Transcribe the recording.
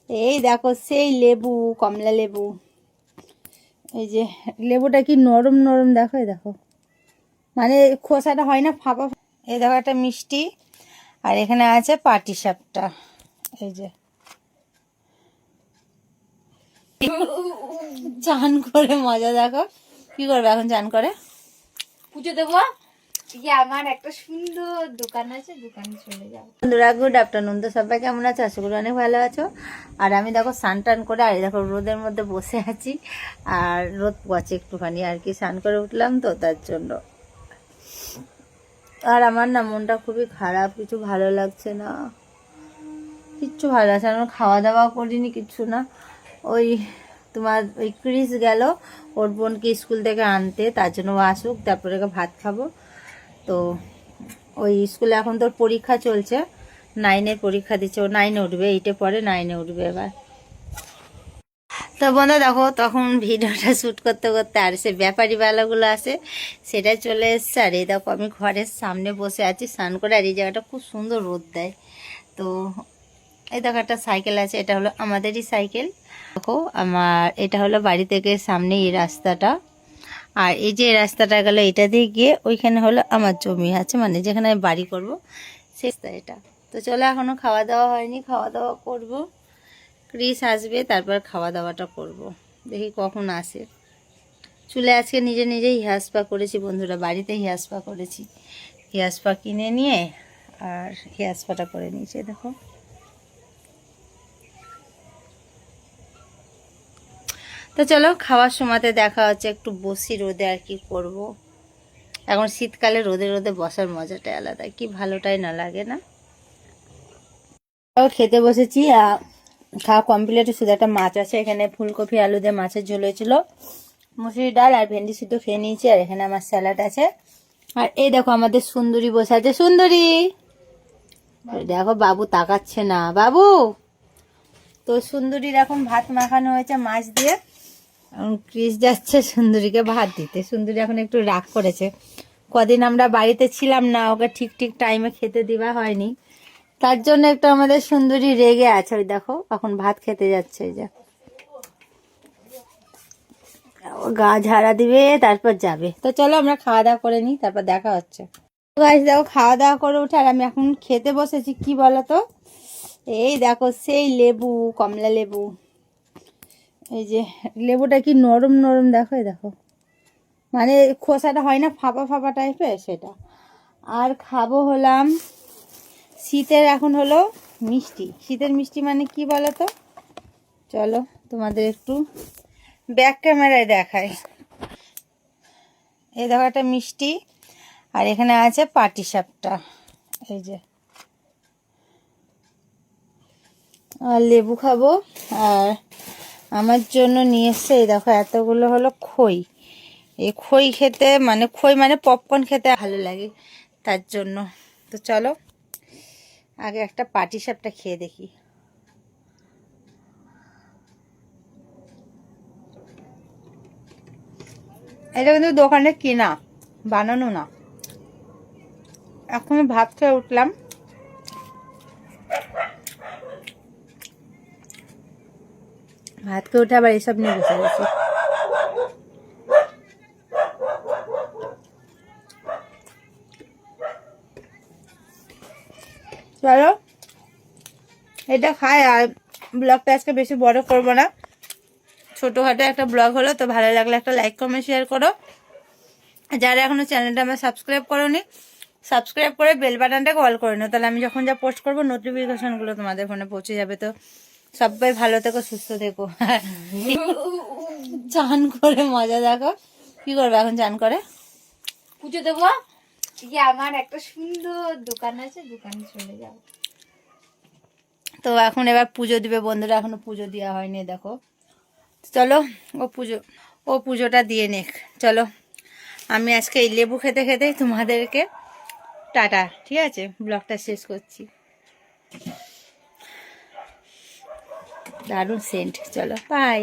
এই দেখো সেই লেবু, কমলা লেবু। এই যে লেবুটা কি নরম নরম, দেখো এই দেখো, মানে খোসাটা হয় না ফাঁপা। এই দেখো একটা মিষ্টি, আর এখানে আছে পাটিসাপটা। এই যে চান করে মজা দেখো। কি করবে এখন চান করে? পুজো দেবো। আমার একটা সুন্দর দোকান আছে, দোকানে চলে যাবো। বন্ধুরা গুড আফটারনুন, তো সবাই কেমন আছো? আশা করি অনেক ভালো আছো। আর আমি দেখো স্নান টান করে, আর দেখো রোদের মধ্যে বসে আছি, আর রোদ পোয়াচ্ছে একটুখানি আর কি, স্নান করে উঠলাম তো তার জন্য। আর আমার না মনটা খুবই খারাপ, কিছু ভালো লাগছে না, কিচ্ছু ভালো লাগছে না। খাওয়া দাওয়া করিনি কিচ্ছু না। ওই তোমার ওই ক্রিস গেল ওর বোনকে স্কুল থেকে আনতে, তার জন্য ও আসুক তারপরে ভাত খাবো। তো ওই স্কুলে এখন তোর পরীক্ষা চলছে, 9-এর পরীক্ষা দিচ্ছে। ও 9-এ উঠবে, 8-এ পরে 9-এ উঠবে এবার। তো বন্ধু দেখো, তখন ভিডিওটা শ্যুট করতে করতে আর সে ব্যাপারী বেলাগুলো আসে, সেটা চলে এসছে। আর এই দেখো আমি ঘরের সামনে বসে আছি স্নান করে, আর এই জায়গাটা খুব সুন্দর রোদ দেয়। তো এই দেখো একটা সাইকেল আছে, এটা হলো আমাদেরই সাইকেল। দেখো আমার এটা হলো বাড়ি থেকে সামনে এই রাস্তাটা, আর এই যে রাস্তাটা গেল এটা দিয়ে গিয়ে ওইখানে হলো আমার জমি আছে, মানে যেখানে আমি বাড়ি করবো সেই এটা। তো চলো, এখনো খাওয়া দাওয়া হয়নি, খাওয়া দাওয়া করব। ক্রিস আসবে তারপর খাওয়া দাওয়াটা করব, দেখি কখন আসে। চুলে আজকে নিজে নিজেই হেয়ার স্পা করেছি বন্ধুরা, বাড়িতে হেয়ার স্পা করেছি। হেয়ার স্পা কিনে নিয়ে আর হেয়ার স্পাটা করে নিয়েছি। দেখো তো চলো, খাওয়ার সময়তে দেখা হচ্ছে। একটু বসি রোদে, আর কি করব। এখন শীতকালে রোদে রোদে বসার মজাটাই আলাদা, কি ভালোটাই না লাগে না। খেতে বসেছি, খাওয়া কমপ্লিট। শুধু একটা মাছ আছে এখানে, ফুলকপি আলু দিয়ে মাছের ঝোল হয়েছিল, মুসুরি ডাল আর ভেন্ডি সিদ্ধ খেয়ে নিয়েছি। আর এখানে আমার স্যালাড আছে। আর এই দেখো আমাদের সুন্দরী বসে আছে। সুন্দরী দেখো, বাবু তাকাচ্ছে না। বাবু, তো সুন্দরীর এখন ভাত মাখানো হয়েছে মাছ দিয়ে। ক্রিস যাচ্ছে সুন্দরীকে ভাত দিতে। সুন্দরী এখন একটু রাগ করেছে, কদিন আমরা বাড়িতে ছিলাম না, ওকে ঠিক ঠিক টাইমে খেতে দেওয়া হয়নি, তার জন্য একটু আমাদের সুন্দরী রেগে আছে। ওই দেখো এখন ভাত খেতে যাচ্ছে, এই যে গা ঝাড়া দিবে তারপর যাবে। তো চলো আমরা খাওয়া দাওয়া করে নিই, তারপর দেখা হচ্ছে। দেখো খাওয়া দাওয়া করে উঠে আর আমি এখন খেতে বসেছি। কি বলতো, এই দেখো সেই লেবু, কমলা লেবু। এই যে লেবুটা কি নরম নরম, দেখো এই দেখো, মানে খোসাটা হয় না ফাঁপা ফাঁপা টাইপের, সেটা। আর খাবো হলাম শীতের, এখন হলো মিষ্টি। শীতের মিষ্টি মানে কি বলতো, চলো তোমাদের একটু ব্যাক ক্যামেরায় দেখাই। এই দেখো একটা মিষ্টি, আর এখানে আছে পাটিসাপটা। এই যে আর লেবু খাবো। আর আমার জন্য নিয়ে এসছে এই দেখো এতগুলো হলো খই। এই খই খেতে, মানে খই মানে পপকর্ন খেতে ভালো লাগে, তার জন্য। তো চলো আগে একটা পাটিসাপটা খেয়ে দেখি। এটা কিন্তু দোকানে কিনা, বানানো না। এখন ভাত খেয়ে উঠলাম, ভাত খেয়ে উঠে আবার এসব নিয়ে বসে গেছি। চলো এটা খাই, আর ব্লগটা আজকে বেশি বড় করব না, ছোটোখাটো একটা ব্লগ হলো। তো ভালো লাগলে একটা লাইক কমেন্ট শেয়ার করো। যারা এখনো চ্যানেলটা আমার সাবস্ক্রাইব করোনি, সাবস্ক্রাইব করে বেল বাটনটাকে অল করে নাও, তাহলে আমি যখন যা পোস্ট করবো নোটিফিকেশনগুলো তোমাদের ফোনে পৌঁছে যাবে। তো সবাই ভালো থেকো, সুস্থ থেকো। চান করে মজা দেখো। কি করবে এখন চান করে? পুজো দেবো। আমার একটা সুন্দর দোকান আছে, দোকানে চলে যাবো। তো এখন এবার পুজো দিবে বন্ধুরা, এখনো পুজো দেওয়া হয়নি। দেখো চলো ও পুজোটা দিয়ে নেক। চলো আমি আজকে এই লেবু খেতে খেতে তোমাদেরকে টাটা, ঠিক আছে, ব্লগটা শেষ করছি। দারুণ সেন্ট, চলো বাই।